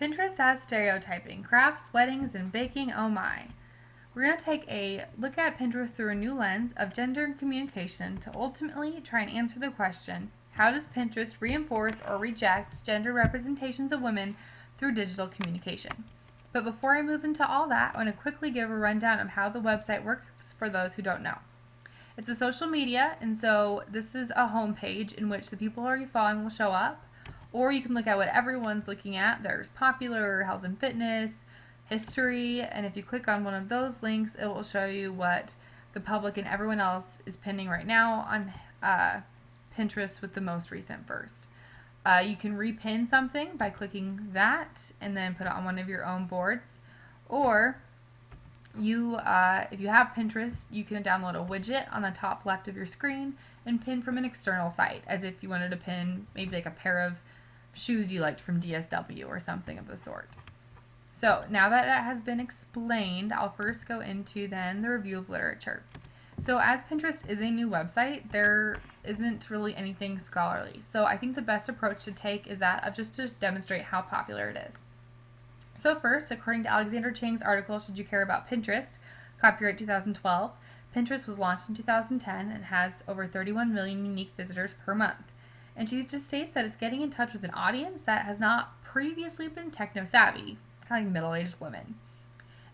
Pinterest as stereotyping, crafts, weddings, and baking, oh my. We're going to take a look at Pinterest through a new lens of gender and communication to ultimately try and answer the question, how does Pinterest reinforce or reject gender representations of women through digital communication? But before I move into all that, I want to quickly give a rundown of how the website works for those who don't know. It's a social media, and so this is a home page in which the people who are you following will show up, or you can look at what everyone's looking at. There's popular, health and fitness, history, and if you click on one of those links, it will show you what the public and everyone else is pinning right now on Pinterest with the most recent first. You can repin something by clicking that and then put it on one of your own boards, or if you have Pinterest, you can download a widget on the top left of your screen and pin from an external site, as if you wanted to pin maybe like a pair of shoes you liked from DSW or something of the sort. So now that that has been explained, I'll first go into then the review of literature. So as Pinterest is a new website, there isn't really anything scholarly. So I think the best approach to take is that of just to demonstrate how popular it is. So first, according to Alexander Chang's article, Should You Care About Pinterest? Copyright 2012, Pinterest was launched in 2010 and has over 31 million unique visitors per month. And she just states that it's getting in touch with an audience that has not previously been techno-savvy, kind of like middle-aged women.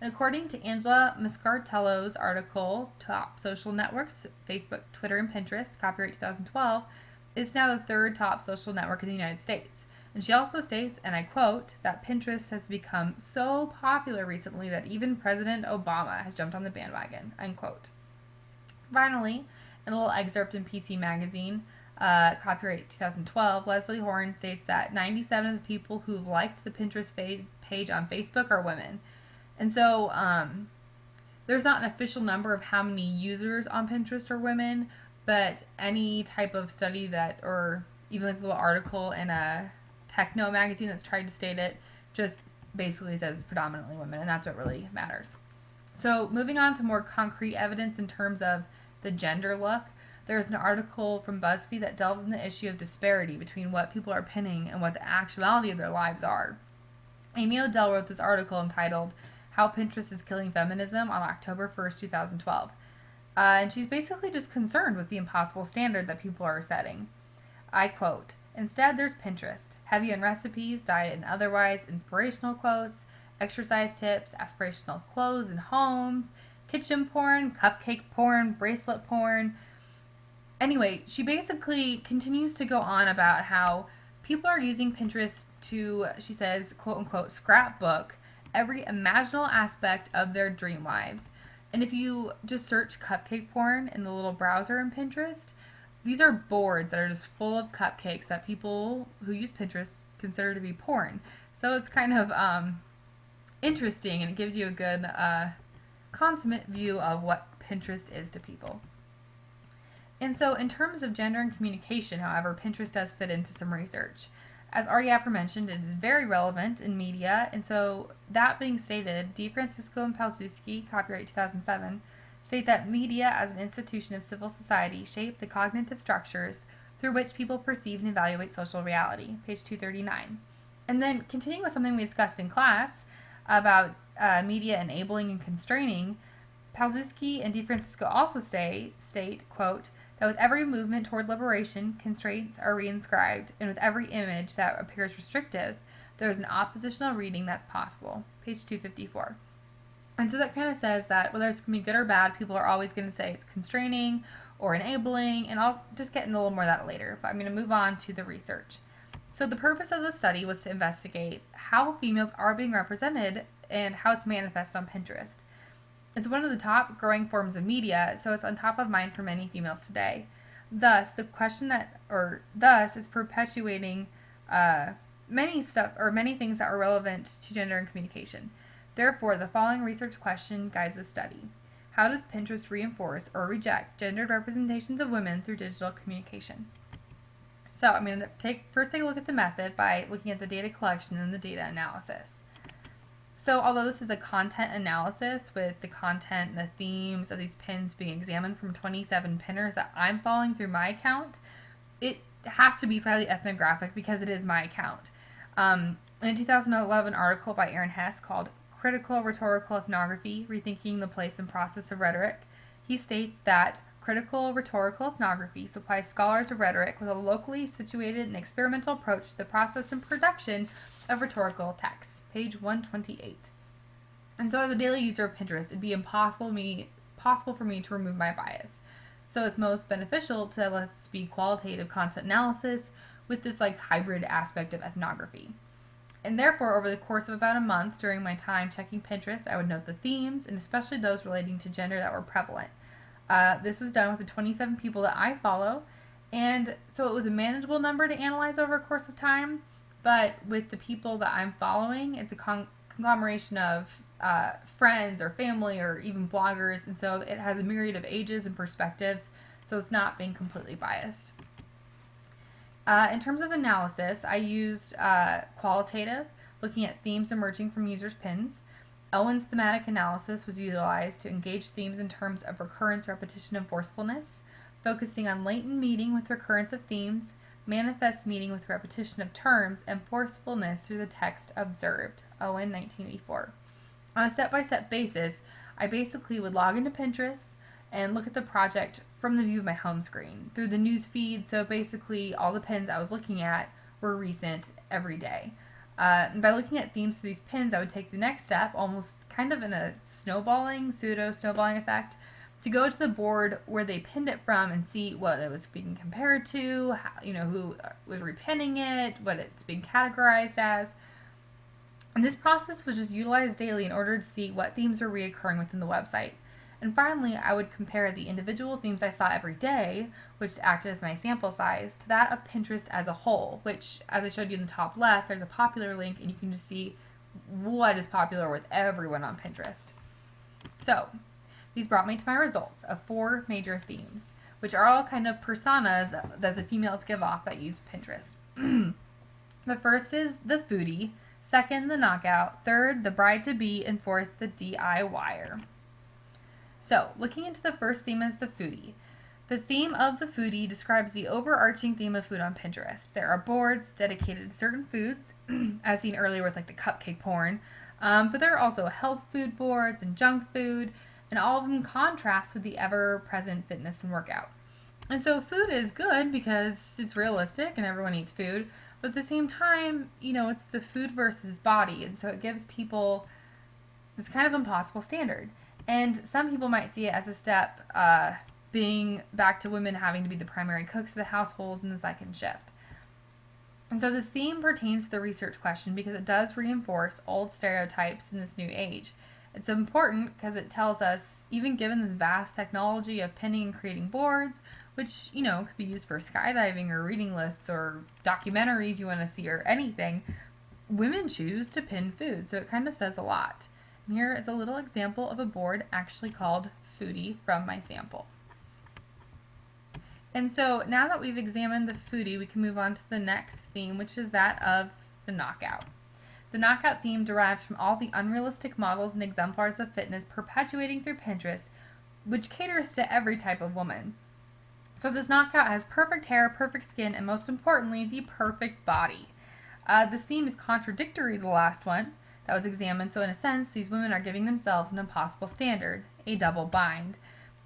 And according to Angela Mascartello's article, Top Social Networks, Facebook, Twitter, and Pinterest, copyright 2012, is now the third top social network in the United States. And she also states, and I quote, that Pinterest has become so popular recently that even President Obama has jumped on the bandwagon, unquote. Finally, in a little excerpt in PC Magazine, copyright 2012, Leslie Horn states that 97 of the people who've liked the Pinterest page on Facebook are women. And so there's not an official number of how many users on Pinterest are women, but any type of study that, or even like a little article in a techno magazine that's tried to state it, just basically says predominantly women, and that's what really matters. So moving on to more concrete evidence in terms of the gender look, there's an article from BuzzFeed that delves in the issue of disparity between what people are pinning and what the actuality of their lives are. Amy Odell wrote this article entitled How Pinterest is Killing Feminism on October 1st, 2012. And she's basically just concerned with the impossible standard that people are setting. I quote, "Instead, there's Pinterest. Heavy on recipes, diet and otherwise, inspirational quotes, exercise tips, aspirational clothes and homes, kitchen porn, cupcake porn, bracelet porn." Anyway, she basically continues to go on about how people are using Pinterest to, she says, quote unquote, scrapbook every imaginable aspect of their dream lives. And if you just search cupcake porn in the little browser in Pinterest, these are boards that are just full of cupcakes that people who use Pinterest consider to be porn. So it's kind of interesting, and it gives you a good consummate view of what Pinterest is to people. And so in terms of gender and communication, however, Pinterest does fit into some research. As already aforementioned, it is very relevant in media, and so that being stated, DeFrancisco and Palczewski, copyright 2007, state that media as an institution of civil society shape the cognitive structures through which people perceive and evaluate social reality, page 239. And then continuing with something we discussed in class about media enabling and constraining, Palczewski and DeFrancisco also state, quote, that with every movement toward liberation, constraints are reinscribed, and with every image that appears restrictive, there is an oppositional reading that's possible, page 254. And so that kind of says that whether it's going to be good or bad, people are always going to say it's constraining or enabling, and I'll just get into a little more of that later, but I'm going to move on to the research. So the purpose of the study was to investigate how females are being represented and how it's manifest on Pinterest. It's one of the top growing forms of media, so it's on top of mind for many females today. Thus, the question thus is perpetuating many things that are relevant to gender and communication. Therefore, the following research question guides the study. How does Pinterest reinforce or reject gendered representations of women through digital communication? So I'm going to first take a look at the method by looking at the data collection and the data analysis. So although this is a content analysis with the content and the themes of these pins being examined from 27 pinners that I'm following through my account, it has to be slightly ethnographic because it is my account. In a 2011 article by Aaron Hess called Critical Rhetorical Ethnography, Rethinking the Place and Process of Rhetoric, he states that critical rhetorical ethnography supplies scholars of rhetoric with a locally situated and experimental approach to the process and production of rhetorical texts. Page 128. And so as a daily user of Pinterest, it'd be possible for me to remove my bias. So it's most beneficial to let's be qualitative content analysis with this like hybrid aspect of ethnography. And therefore, over the course of about a month during my time checking Pinterest, I would note the themes, and especially those relating to gender that were prevalent. This was done with the 27 people that I follow, and so it was a manageable number to analyze over a course of time, but with the people that I'm following, it's a conglomeration of friends or family or even bloggers, and so it has a myriad of ages and perspectives, so it's not being completely biased. In terms of analysis, I used qualitative, looking at themes emerging from users' pins. Owen's thematic analysis was utilized to engage themes in terms of recurrence, repetition, and forcefulness, focusing on latent meaning with recurrence of themes, manifest meaning with repetition of terms, and forcefulness through the text observed. Owen, 1984. On a step-by-step basis, I basically would log into Pinterest and look at the project from the view of my home screen through the news feed. So basically, all the pins I was looking at were recent every day. And by looking at themes for these pins, I would take the next step, almost kind of in a pseudo snowballing effect, to go to the board where they pinned it from and see what it was being compared to, who was repinning it, what it's being categorized as. And this process was just utilized daily in order to see what themes are reoccurring within the website. And finally, I would compare the individual themes I saw every day, which acted as my sample size, to that of Pinterest as a whole, which, as I showed you in the top left, there's a popular link, and you can just see what is popular with everyone on Pinterest. So, these brought me to my results of 4 major themes, which are all kind of personas that the females give off that use Pinterest. The first is the foodie, second, the knockout, third, the bride-to-be, and fourth, the DIYer. So, looking into the first theme as the foodie. The theme of the foodie describes the overarching theme of food on Pinterest. There are boards dedicated to certain foods, as seen earlier with like the cupcake porn, but there are also health food boards and junk food, and all of them contrast with the ever-present fitness and workout. And so food is good because it's realistic and everyone eats food, but at the same time, it's the food versus body, and so it gives people this kind of impossible standard. And some people might see it as a step being back to women having to be the primary cooks of the households in the second shift. And so this theme pertains to the research question because it does reinforce old stereotypes in this new age. It's important because it tells us, even given this vast technology of pinning and creating boards, which, could be used for skydiving or reading lists or documentaries you want to see or anything, women choose to pin food. So it kind of says a lot. And here is a little example of a board actually called Foodie from my sample. And so now that we've examined the foodie, we can move on to the next theme, which is that of the knockout. The knockout theme derives from all the unrealistic models and exemplars of fitness perpetuating through Pinterest, which caters to every type of woman. So this knockout has perfect hair, perfect skin, and most importantly, the perfect body. This theme is contradictory to the last one that was examined, so in a sense, these women are giving themselves an impossible standard, a double bind,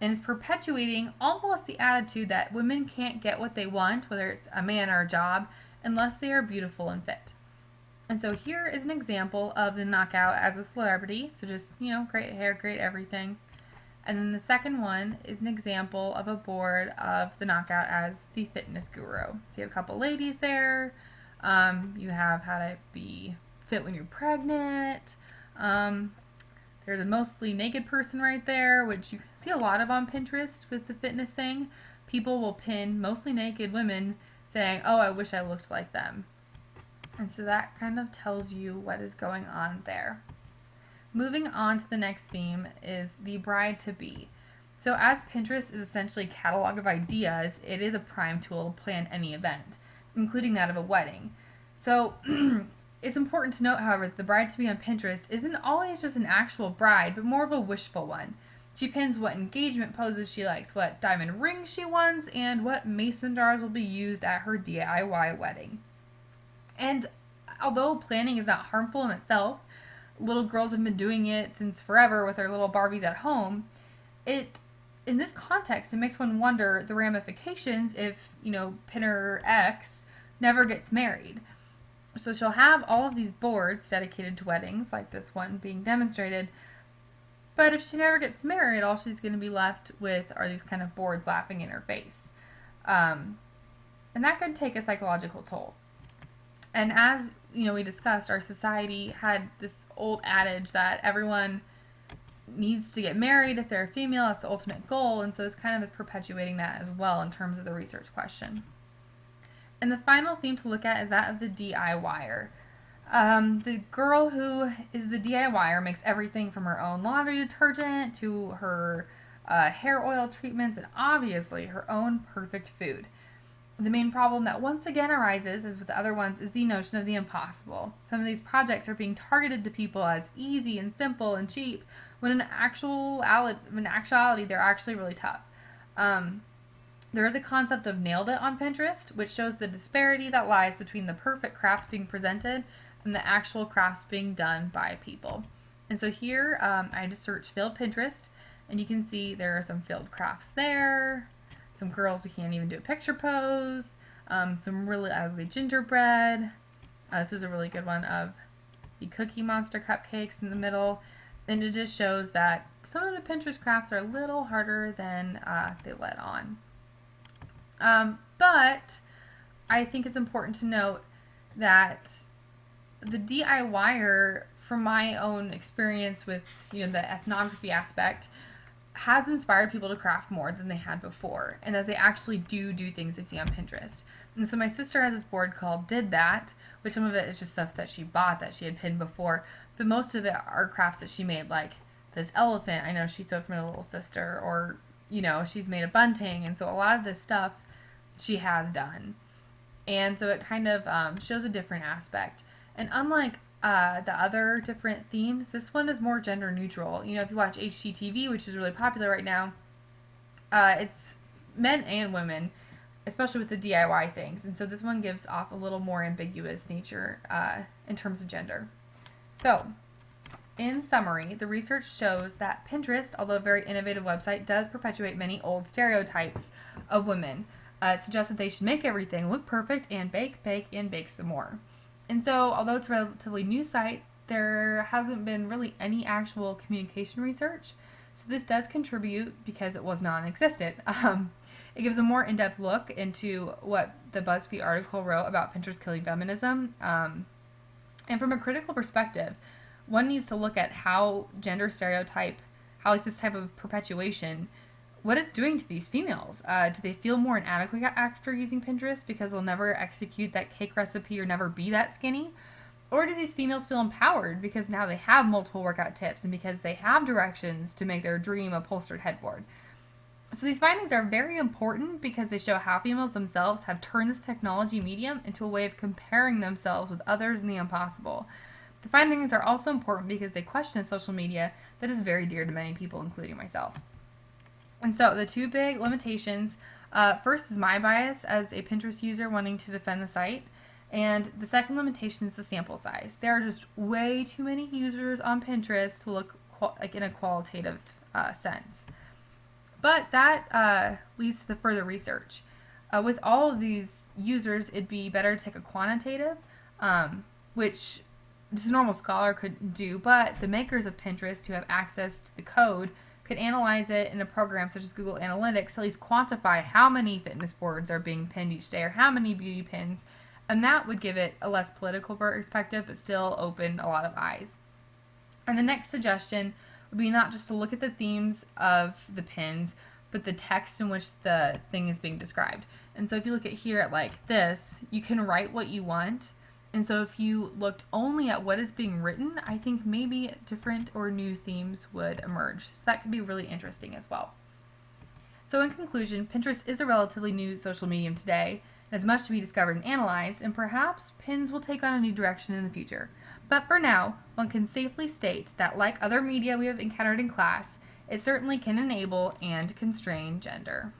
and is perpetuating almost the attitude that women can't get what they want, whether it's a man or a job, unless they are beautiful and fit. And so here is an example of the knockout as a celebrity, so just, great hair, great everything. And then the second one is an example of a board of the knockout as the fitness guru. So you have a couple ladies there, you have how to be fit when you're pregnant, there's a mostly naked person right there, which you see a lot of on Pinterest with the fitness thing. People will pin mostly naked women saying, oh, I wish I looked like them. And so that kind of tells you what is going on there. Moving on to the next theme is the bride-to-be. So as Pinterest is essentially a catalog of ideas, it is a prime tool to plan any event, including that of a wedding. So it's important to note, however, that the bride-to-be on Pinterest isn't always just an actual bride, but more of a wishful one. She pins what engagement poses she likes, what diamond ring she wants, and what mason jars will be used at her DIY wedding. And although planning is not harmful in itself, little girls have been doing it since forever with their little Barbies at home. In this context, it makes one wonder the ramifications if, Pinner X never gets married. So she'll have all of these boards dedicated to weddings, like this one being demonstrated, but if she never gets married, all she's going to be left with are these kind of boards laughing in her face. And that could take a psychological toll. And as, we discussed, our society had this old adage that everyone needs to get married if they're a female. That's the ultimate goal. And so this kind of is perpetuating that as well in terms of the research question. And the final theme to look at is that of the DIYer. The girl who is the DIYer makes everything from her own laundry detergent to her hair oil treatments and obviously her own perfect food. The main problem that once again arises, as with the other ones, is the notion of the impossible. Some of these projects are being targeted to people as easy and simple and cheap, when in actuality they're actually really tough. There is a concept of nailed it on Pinterest, which shows the disparity that lies between the perfect crafts being presented and the actual crafts being done by people. And so here I just searched failed Pinterest, and you can see there are some failed crafts there, some girls who can't even do a picture pose, some really ugly gingerbread. This is a really good one of the Cookie Monster cupcakes in the middle. And it just shows that some of the Pinterest crafts are a little harder than they let on. But I think it's important to note that the DIYer, from my own experience with the ethnography aspect, has inspired people to craft more than they had before, and that they actually do things they see on Pinterest. And so my sister has this board called Did That, which some of it is just stuff that she bought that she had pinned before, but most of it are crafts that she made, like this elephant I know she sewed for my little sister, or she's made a bunting, and so a lot of this stuff she has done. And so it kind of shows a different aspect. And unlike the other different themes, this one is more gender neutral. If you watch HGTV, which is really popular right now, it's men and women, especially with the DIY things. And so this one gives off a little more ambiguous nature in terms of gender. So, in summary, the research shows that Pinterest, although a very innovative website, does perpetuate many old stereotypes of women. It suggests that they should make everything look perfect and bake, and bake some more. And so, although it's a relatively new site, there hasn't been really any actual communication research. So this does contribute because it was non-existent. It gives a more in-depth look into what the BuzzFeed article wrote about Pinterest killing feminism. And from a critical perspective, one needs to look at how gender stereotype, how this type of perpetuation, what it's doing to these females. Do they feel more inadequate after using Pinterest because they'll never execute that cake recipe or never be that skinny? Or do these females feel empowered because now they have multiple workout tips and because they have directions to make their dream upholstered headboard? So these findings are very important because they show how females themselves have turned this technology medium into a way of comparing themselves with others in the impossible. The findings are also important because they question social media that is very dear to many people, including myself. And so the two big limitations, first is my bias as a Pinterest user wanting to defend the site, and the second limitation is the sample size. There are just way too many users on Pinterest to look like in a qualitative sense. But that leads to the further research. With all of these users, it'd be better to take a quantitative, which just a normal scholar could do, but the makers of Pinterest who have access to the code could analyze it in a program such as Google Analytics to at least quantify how many fitness boards are being pinned each day or how many beauty pins, and that would give it a less political perspective but still open a lot of eyes. And the next suggestion would be not just to look at the themes of the pins, but the text in which the thing is being described. And so if you look at here at like this, you can write what you want. And so if you looked only at what is being written, I think maybe different or new themes would emerge. So that could be really interesting as well. So in conclusion, Pinterest is a relatively new social medium today, and has much to be discovered and analyzed, and perhaps pins will take on a new direction in the future. But for now, one can safely state that like other media we have encountered in class, it certainly can enable and constrain gender.